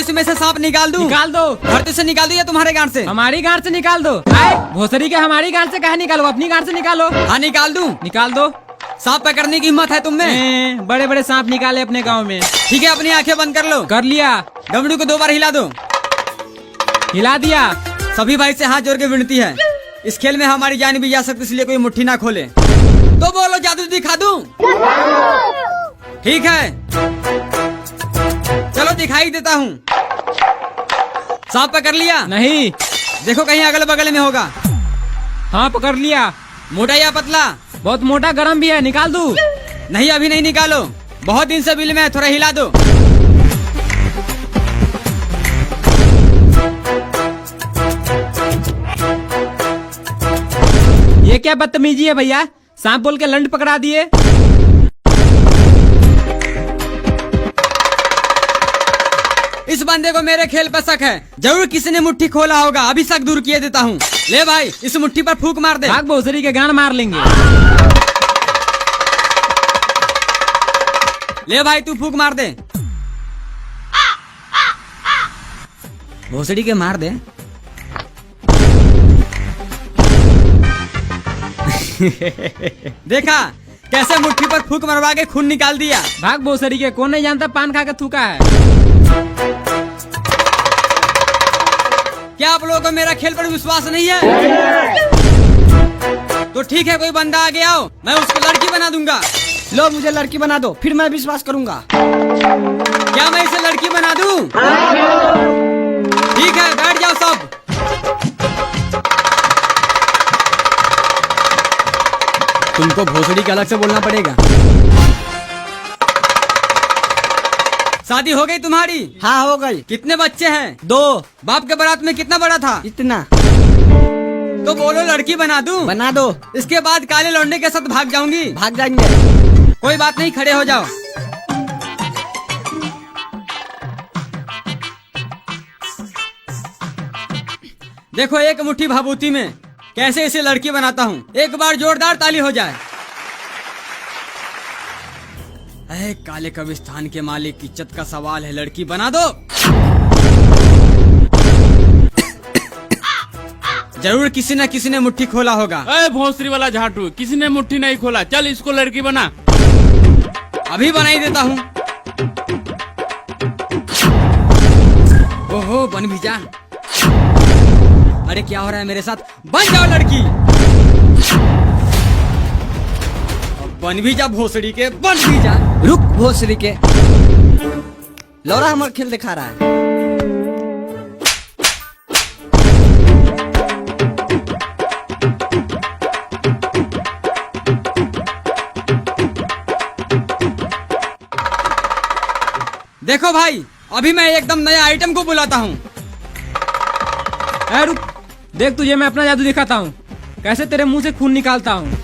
इसमें से सांप निकाल दूं? निकाल दो। धरती से निकाल दूं या तुम्हारे गांठ से? हमारी गांठ से निकाल दो। भोसड़ी के हमारी गांठ से कहे निकालो, अपनी गांठ से निकालो। हाँ निकाल दूं? निकाल दो। सांप पकड़ने की हिम्मत है तुम में? बड़े बड़े सांप निकाले अपने गांव में। ठीक है, अपनी आंखें बंद कर लो। कर लिया। डमरू को 2 बार हिला दो। हिला दिया। सभी भाई से हाथ जोड़ के विनती है, इस खेल में हमारी जान भी जा सकती, इसलिए कोई मुट्ठी ना खोले। तो बोलो, जादू दिखा दूं? ठीक है, चलो दिखाई देता हूँ। सांप पकड़ लिया? नहीं। देखो कहीं अगल बगल में होगा। हाँ पकड़ लिया। मोटा या पतला? बहुत मोटा, गरम भी है, निकाल दूं? नहीं, अभी नहीं निकालो, बहुत दिन से बिल में है, थोड़ा हिला दो। ये क्या बदतमीजी है भैया, सांप बोल के लंड पकड़ा दिए। इस बंदे को मेरे खेल पर शक है, जरूर किसी ने मुट्ठी खोला होगा, अभी शक दूर किए देता हूँ। ले भाई, इस मुट्ठी पर फूंक मार दे। भाग, भोसड़ी के गान मार लेंगे। ले भाई, तू फूंक मार दे। भोसड़ी के मार दे। देखा कैसे मुट्ठी पर फूंक मरवा के खून निकाल दिया। भाग भोसड़ी के, कौन नहीं जानता पान खा के थूका है। क्या आप लोगों को मेरा खेल पर विश्वास नहीं है? तो ठीक है, कोई बंदा आगे आओ, मैं उसको लड़की बना दूंगा। लो, मुझे लड़की बना दो, फिर मैं विश्वास करूंगा। क्या मैं इसे लड़की बना दूं? ठीक है, बैठ जाओ सब। तुमको भोसड़ी के अलग से बोलना पड़ेगा। शादी हो गई तुम्हारी? हाँ हो गई। कितने बच्चे हैं? 2। बाप के बारात में कितना बड़ा था? इतना। तो बोलो, लड़की बना दूं? बना दो। इसके बाद काले लौंडे के साथ भाग जाऊंगी। भाग जाएंगे। कोई बात नहीं, खड़े हो जाओ। देखो एक मुट्ठी भाबूती में कैसे इसे लड़की बनाता हूँ। एक बार जोरदार ताली हो जाए। अरे काले कब्रिस्तान के मालिक, इज्जत का सवाल है, लड़की बना दो। जरूर किसी न किसी ने मुट्ठी खोला होगा। अरे भोसरी वाला झाटू, किसी ने मुट्ठी नहीं खोला, चल इसको लड़की बना। अभी बनाई देता हूँ। ओहो, बन भी जा। अरे क्या हो रहा है मेरे साथ? बन जाओ लड़की। बन भी जा भोसड़ी के, बन भी जा। रुक भोसड़ी के, लौरा हमारा खेल दिखा रहा है। देखो भाई, अभी मैं एकदम नया आइटम को बुलाता हूँ। रुक, देख तुझे मैं अपना जादू दिखाता हूँ, कैसे तेरे मुंह से खून निकालता हूँ।